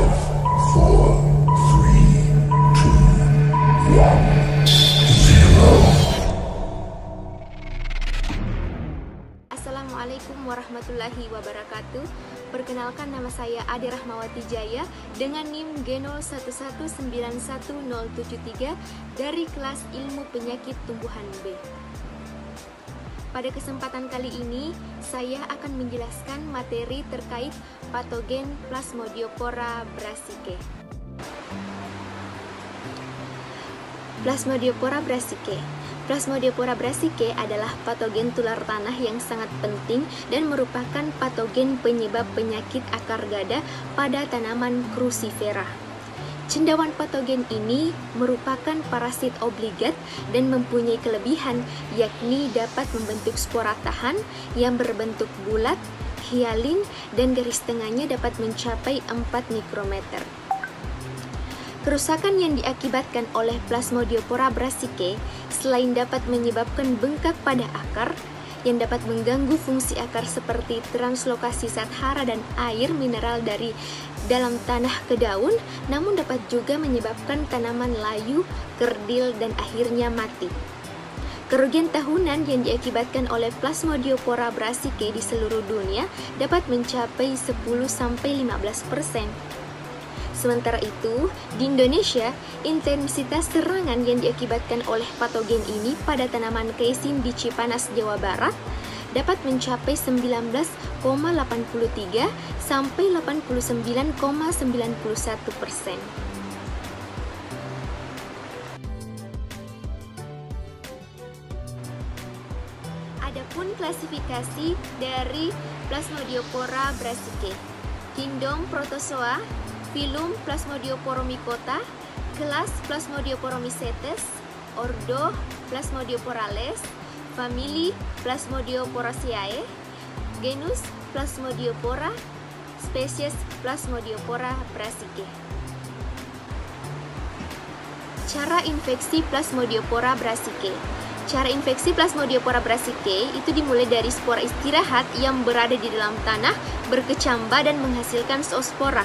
4, 3, 2, 1, 0. Assalamualaikum warahmatullahi wabarakatuh. Perkenalkan, nama saya Ade Rahmawati Jaya dengan NIM G01191073 dari kelas Ilmu Penyakit Tumbuhan B. Pada kesempatan kali ini, saya akan menjelaskan materi terkait patogen Plasmodiopora brassicae. Plasmodiopora brassicae. Plasmodiopora brassicae adalah patogen tular tanah yang sangat penting dan merupakan patogen penyebab penyakit akar gada pada tanaman crucifera. Cendawan patogen ini merupakan parasit obligat dan mempunyai kelebihan, yakni dapat membentuk spora tahan yang berbentuk bulat, hialin, dan garis tengahnya dapat mencapai 4 mikrometer. Kerusakan yang diakibatkan oleh Plasmodiopora brassicae selain dapat menyebabkan bengkak pada akar, yang dapat mengganggu fungsi akar seperti translokasi zat hara dan air mineral dari dalam tanah ke daun, namun dapat juga menyebabkan tanaman layu, kerdil, dan akhirnya mati. Kerugian tahunan yang diakibatkan oleh Plasmodiopora brassicae di seluruh dunia dapat mencapai 10-15%. Sementara itu, di Indonesia, intensitas serangan yang diakibatkan oleh patogen ini pada tanaman keisin di Cipanas, Jawa Barat dapat mencapai 19,83 sampai 89,91%. Adapun klasifikasi dari Plasmodiopora brassicae: kingdom Protozoa, filum Plasmodioporomycota, kelas Plasmodioporomycetes, ordo Plasmodioporales, famili Plasmodioporaceae, genus Plasmodiopora, spesies Plasmodiopora brassicae. Cara infeksi Plasmodiopora brassicae. Cara infeksi Plasmodiopora brassicae itu dimulai dari spora istirahat yang berada di dalam tanah, berkecambah dan menghasilkan zoospora.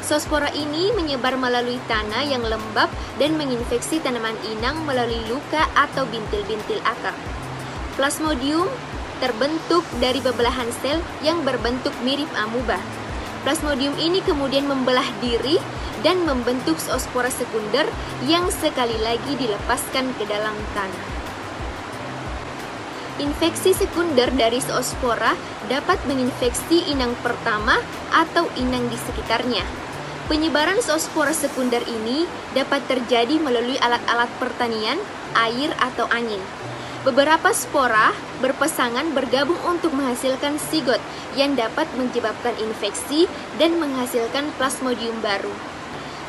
Zoospora ini menyebar melalui tanah yang lembab dan menginfeksi tanaman inang melalui luka atau bintil-bintil akar. Plasmodium terbentuk dari bebelahan sel yang berbentuk mirip amuba. Plasmodium ini kemudian membelah diri dan membentuk zoospora sekunder yang sekali lagi dilepaskan ke dalam tanah. Infeksi sekunder dari zoospora dapat menginfeksi inang pertama atau inang di sekitarnya. Penyebaran zoospora sekunder ini dapat terjadi melalui alat-alat pertanian, air, atau angin. Beberapa spora berpasangan bergabung untuk menghasilkan sigot yang dapat menyebabkan infeksi dan menghasilkan plasmodium baru.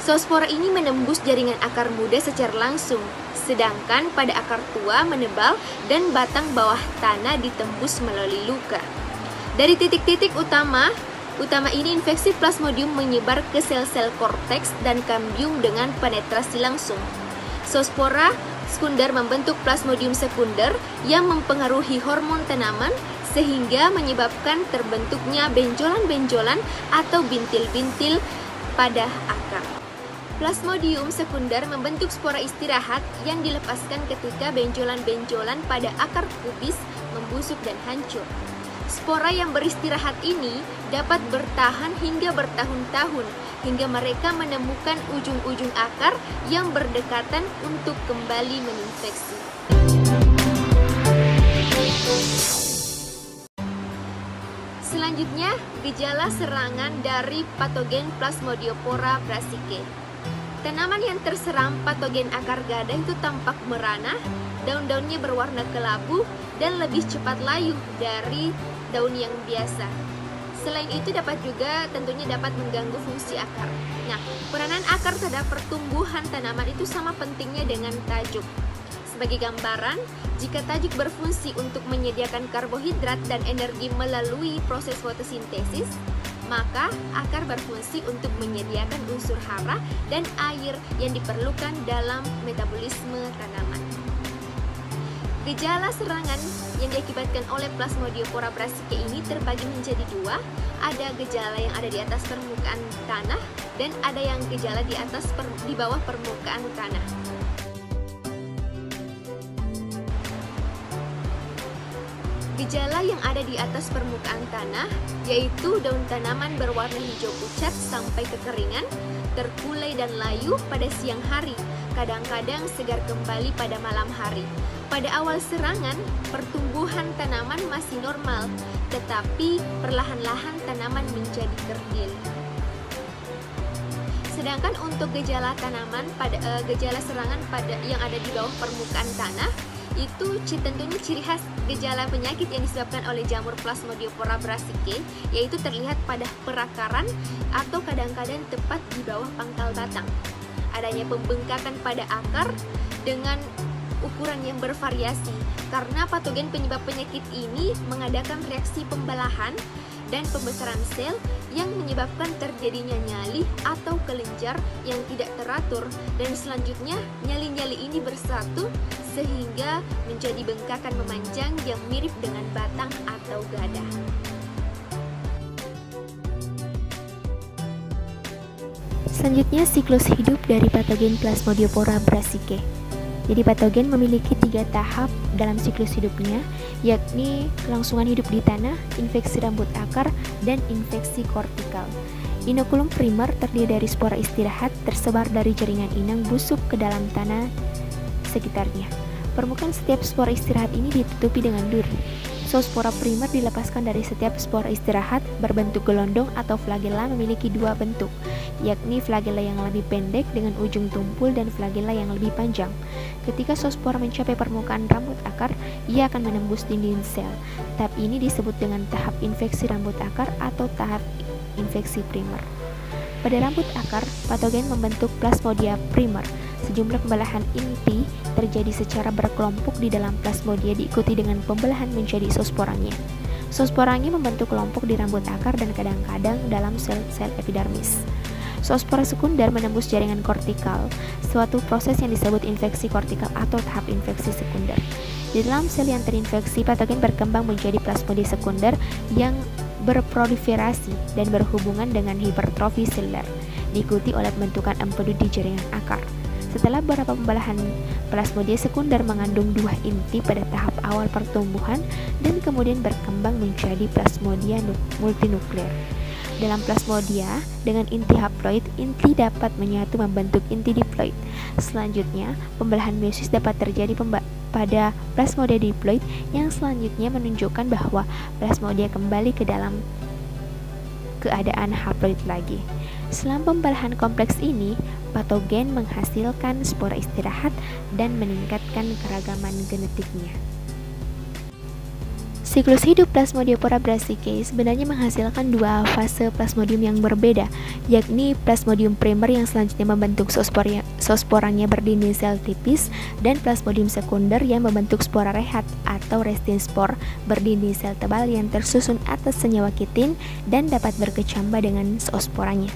Zoospora ini menembus jaringan akar muda secara langsung, sedangkan pada akar tua menebal dan batang bawah tanah ditembus melalui luka. Dari titik-titik utama ini infeksi plasmodium menyebar ke sel-sel korteks dan kambium dengan penetrasi langsung. Zoospora sekunder membentuk plasmodium sekunder yang mempengaruhi hormon tanaman sehingga menyebabkan terbentuknya benjolan-benjolan atau bintil-bintil pada akar. Plasmodium sekunder membentuk spora istirahat yang dilepaskan ketika benjolan-benjolan pada akar kubis membusuk dan hancur. Spora yang beristirahat ini dapat bertahan hingga bertahun-tahun, hingga mereka menemukan ujung-ujung akar yang berdekatan untuk kembali menginfeksi. Selanjutnya, gejala serangan dari patogen Plasmodiopora brassicae. Tanaman yang terserang patogen akar gada itu tampak merana, daun-daunnya berwarna kelabu, dan lebih cepat layu dari daun yang biasa. Selain itu tentunya dapat mengganggu fungsi akar. Nah, peranan akar terhadap pertumbuhan tanaman itu sama pentingnya dengan tajuk. Sebagai gambaran, jika tajuk berfungsi untuk menyediakan karbohidrat dan energi melalui proses fotosintesis, maka akar berfungsi untuk menyediakan unsur hara dan air yang diperlukan dalam metabolisme tanaman. Gejala serangan yang diakibatkan oleh Plasmodiopora brassicae ini terbagi menjadi dua. Ada gejala yang ada di atas permukaan tanah dan ada yang gejala di bawah permukaan tanah. Gejala yang ada di atas permukaan tanah yaitu daun tanaman berwarna hijau pucat sampai kekeringan, terkulai dan layu pada siang hari, kadang-kadang segar kembali pada malam hari. Pada awal serangan, pertumbuhan tanaman masih normal, tetapi perlahan-lahan tanaman menjadi kerdil. Sedangkan untuk gejala serangan yang ada di bawah permukaan tanah itu tentunya ciri khas gejala penyakit yang disebabkan oleh jamur Plasmodiopora brassicae, yaitu terlihat pada perakaran atau kadang-kadang tepat di bawah pangkal batang. Adanya pembengkakan pada akar dengan ukuran yang bervariasi karena patogen penyebab penyakit ini mengadakan reaksi pembelahan dan pembesaran sel yang menyebabkan terjadinya nyali atau kelenjar yang tidak teratur, dan selanjutnya nyali-nyali ini bersatu sehingga menjadi bengkakan memanjang yang mirip dengan batang atau gadah. Selanjutnya, siklus hidup dari patogen Plasmodiopora brassicae. Jadi patogen memiliki 3 tahap dalam siklus hidupnya, yakni kelangsungan hidup di tanah, infeksi rambut akar, dan infeksi kortikal. Inokulum primer terdiri dari spora istirahat tersebar dari jaringan inang busuk ke dalam tanah sekitarnya. Permukaan setiap spora istirahat ini ditutupi dengan duri. Zoospora primer dilepaskan dari setiap spora istirahat berbentuk gelondong atau flagella memiliki 2 bentuk, yakni flagella yang lebih pendek dengan ujung tumpul dan flagella yang lebih panjang. Ketika zoospora mencapai permukaan rambut akar, ia akan menembus dinding sel. Tahap ini disebut dengan tahap infeksi rambut akar atau tahap infeksi primer. Pada rambut akar, patogen membentuk Plasmodia primer. Sejumlah pembelahan inti terjadi secara berkelompok di dalam plasmodia diikuti dengan pembelahan menjadi zoosporanya. Zoosporanya membentuk kelompok di rambut akar dan kadang-kadang dalam sel-sel epidermis. Zoospora sekunder menembus jaringan kortikal, suatu proses yang disebut infeksi kortikal atau tahap infeksi sekunder. Di dalam sel yang terinfeksi, patogen berkembang menjadi plasmodia sekunder yang berproliferasi dan berhubungan dengan hipertrofi seluler, diikuti oleh pembentukan empedu di jaringan akar. Setelah beberapa pembelahan, plasmodia sekunder mengandung 2 inti pada tahap awal pertumbuhan dan kemudian berkembang menjadi plasmodia multinuklear. Dalam plasmodia, dengan inti haploid, inti dapat menyatu membentuk inti diploid. Selanjutnya, pembelahan meiosis dapat terjadi pada plasmodia diploid yang selanjutnya menunjukkan bahwa plasmodia kembali ke dalam keadaan haploid lagi. Selama pembelahan kompleks ini, patogen menghasilkan spora istirahat dan meningkatkan keragaman genetiknya. Siklus hidup Plasmodiopora brassicae sebenarnya menghasilkan 2 fase plasmodium yang berbeda, yakni plasmodium primer yang selanjutnya membentuk zoosporanya berdinding sel tipis, dan plasmodium sekunder yang membentuk spora rehat atau resting spore berdinding sel tebal yang tersusun atas senyawa kitin dan dapat berkecambah dengan zoosporanya.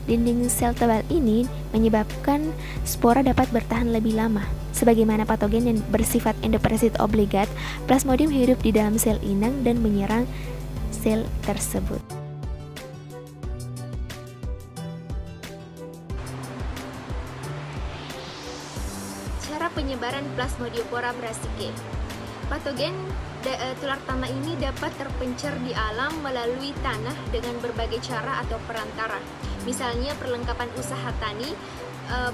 Dinding sel tebal ini menyebabkan spora dapat bertahan lebih lama. Sebagaimana patogen yang bersifat endoparasit obligat, plasmodium hidup di dalam sel inang dan menyerang sel tersebut. Cara penyebaran Plasmodiopora brassicae. Patogen tular tanah ini dapat terpencar di alam melalui tanah dengan berbagai cara atau perantara. Misalnya perlengkapan usaha tani,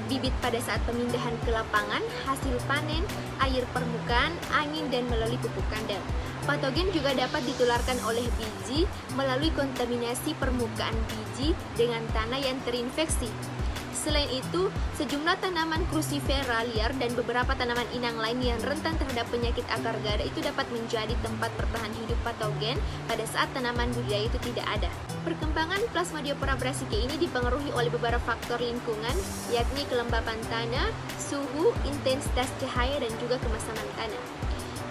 bibit pada saat pemindahan ke lapangan, hasil panen, air permukaan, angin, dan melalui pupuk kandang. Patogen juga dapat ditularkan oleh biji melalui kontaminasi permukaan biji dengan tanah yang terinfeksi. Selain itu, sejumlah tanaman crucifera liar dan beberapa tanaman inang lain yang rentan terhadap penyakit akar gada itu dapat menjadi tempat bertahan hidup patogen pada saat tanaman budidaya itu tidak ada. Perkembangan Plasmodiopora brassicae ini dipengaruhi oleh beberapa faktor lingkungan, yakni kelembapan tanah, suhu, intensitas cahaya, dan juga kemasaman tanah.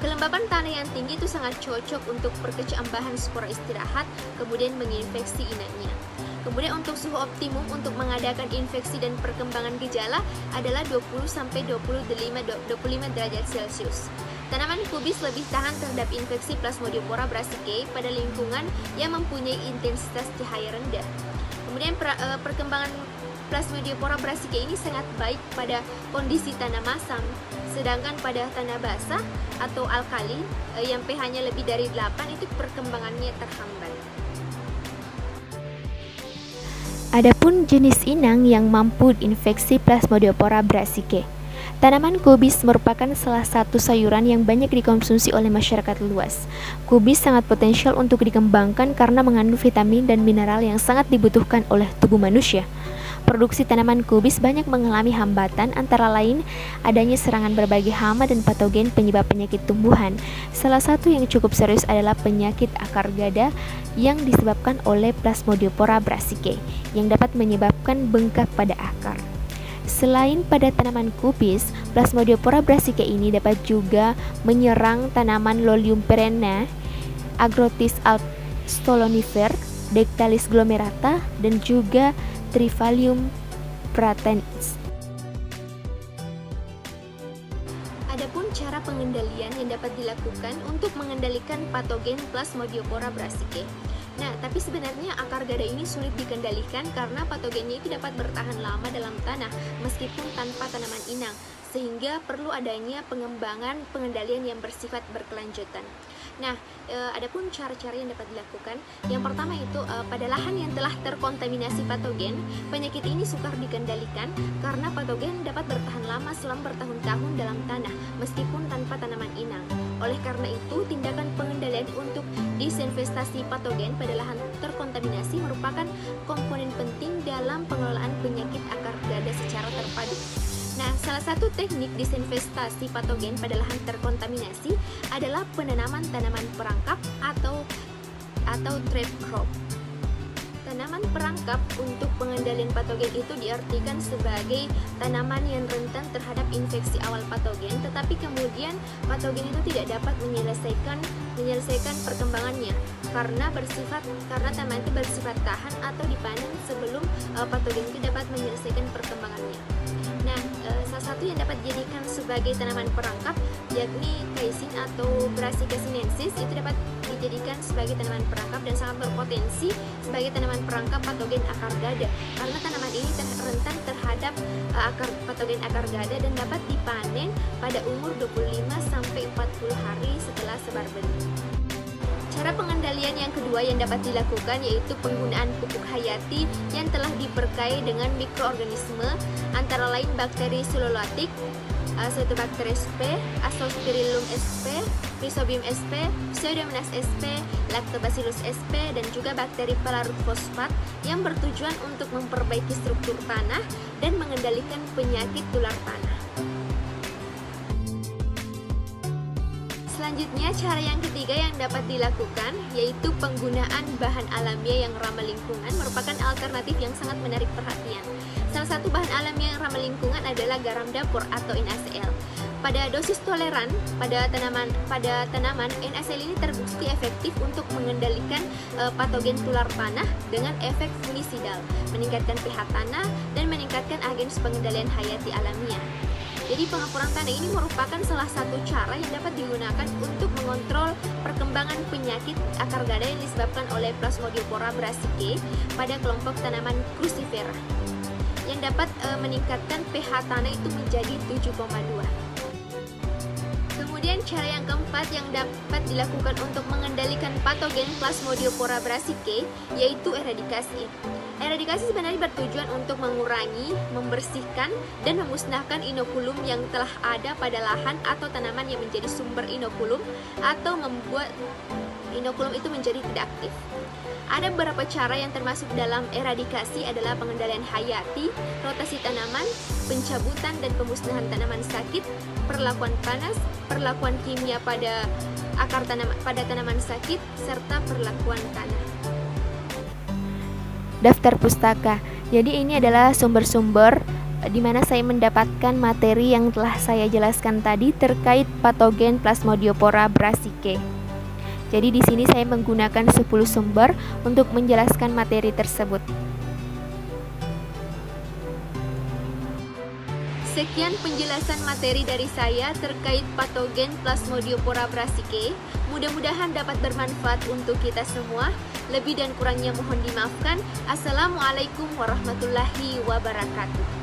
Kelembapan tanah yang tinggi itu sangat cocok untuk perkecambahan spora istirahat, kemudian menginfeksi inangnya. Kemudian untuk suhu optimum untuk mengadakan infeksi dan perkembangan gejala adalah 20-25 derajat Celcius. Tanaman kubis lebih tahan terhadap infeksi Plasmodiopora brassicae pada lingkungan yang mempunyai intensitas cahaya rendah. Kemudian perkembangan Plasmodiopora brassicae ini sangat baik pada kondisi tanah masam, sedangkan pada tanah basah atau alkali yang pH-nya lebih dari 8 itu perkembangannya terhambat. Adapun jenis inang yang mampu infeksi Plasmodiopora brassicae. Tanaman kubis merupakan salah satu sayuran yang banyak dikonsumsi oleh masyarakat luas. Kubis sangat potensial untuk dikembangkan karena mengandung vitamin dan mineral yang sangat dibutuhkan oleh tubuh manusia. Produksi tanaman kubis banyak mengalami hambatan, antara lain adanya serangan berbagai hama dan patogen penyebab penyakit tumbuhan. Salah satu yang cukup serius adalah penyakit akar gada yang disebabkan oleh Plasmodiopora brassicae yang dapat menyebabkan bengkak pada akar. Selain pada tanaman kubis, Plasmodiopora brassicae ini dapat juga menyerang tanaman Lolium perenne, Agrotis stolonifer, Dectalis glomerata, dan juga Trifolium pratensis. Adapun cara pengendalian yang dapat dilakukan untuk mengendalikan patogen Plasmodiopora brassicae. Nah, tapi sebenarnya akar gada ini sulit dikendalikan karena patogennya itu dapat bertahan lama dalam tanah meskipun tanpa tanaman inang, sehingga perlu adanya pengembangan pengendalian yang bersifat berkelanjutan. Nah, adapun cara-cara yang dapat dilakukan. Yang pertama itu pada lahan yang telah terkontaminasi patogen, penyakit ini sukar dikendalikan karena patogen dapat bertahan lama selama bertahun-tahun dalam tanah meskipun tanpa tanaman inang. Oleh karena itu, tindakan pengendalian untuk disinfestasi patogen pada lahan terkontaminasi merupakan komponen penting dalam pengelolaan penyakit akar gada secara terpadu. Nah, salah satu teknik disinfestasi patogen pada lahan terkontaminasi adalah penanaman tanaman perangkap atau trap crop. Tanaman perangkap untuk pengendalian patogen itu diartikan sebagai tanaman yang rentan terhadap infeksi awal patogen, tetapi kemudian patogen itu tidak dapat menyelesaikan perkembangannya karena tanaman itu bersifat tahan atau dipanen sebelum patogen itu dapat menyelesaikan perkembangannya. Nah, salah satu yang dapat dijadikan sebagai tanaman perangkap yakni caesin atau Brassica sinensis itu dapat dijadikan sebagai tanaman perangkap dan sangat berpotensi sebagai tanaman perangkap patogen akar gada karena tanaman ini rentan terhadap patogen akar gada dan dapat dipanen pada umur 25 sampai 40 hari setelah sebar benih. Cara pengendalian yang kedua yang dapat dilakukan yaitu penggunaan pupuk hayati yang telah diberkahi dengan mikroorganisme antara lain bakteri Sulolatic, Cyanobacter sp, Azospirillum sp, Rhizobium sp, Pseudomonas sp, Lactobacillus sp, dan juga bakteri pelarut fosfat yang bertujuan untuk memperbaiki struktur tanah dan mengendalikan penyakit tular tanah. Selanjutnya, cara yang ketiga yang dapat dilakukan yaitu penggunaan bahan alamiah yang ramah lingkungan merupakan alternatif yang sangat menarik perhatian. Salah satu bahan alamiah yang ramah lingkungan adalah garam dapur atau NaCl. Pada dosis toleran pada tanaman, NaCl ini terbukti efektif untuk mengendalikan patogen tular tanah dengan efek fungisidal, meningkatkan pH tanah dan meningkatkan agens pengendalian hayati alamiah. Jadi pengampuran tanah ini merupakan salah satu cara yang dapat digunakan untuk mengontrol perkembangan penyakit akar gada yang disebabkan oleh Plasmodiopora brassicae pada kelompok tanaman cruciferá yang dapat meningkatkan pH tanah itu menjadi 7,2. Kemudian cara yang keempat yang dapat dilakukan untuk mengendalikan patogen Plasmodiopora brassicae yaitu eradikasi. Eradikasi sebenarnya bertujuan untuk mengurangi, membersihkan, dan memusnahkan inokulum yang telah ada pada lahan atau tanaman yang menjadi sumber inokulum atau membuat inokulum itu menjadi tidak aktif. Ada beberapa cara yang termasuk dalam eradikasi adalah pengendalian hayati, rotasi tanaman, pencabutan dan pemusnahan tanaman sakit, perlakuan panas, perlakuan kimia pada tanaman sakit, serta perlakuan tanah. Daftar pustaka. Jadi ini adalah sumber-sumber di mana saya mendapatkan materi yang telah saya jelaskan tadi terkait patogen Plasmodiopora brassicae. Jadi di sini saya menggunakan 10 sumber untuk menjelaskan materi tersebut. Sekian penjelasan materi dari saya terkait patogen Plasmodiopora brassicae. Mudah-mudahan dapat bermanfaat untuk kita semua. Lebih dan kurangnya mohon dimaafkan. Assalamualaikum warahmatullahi wabarakatuh.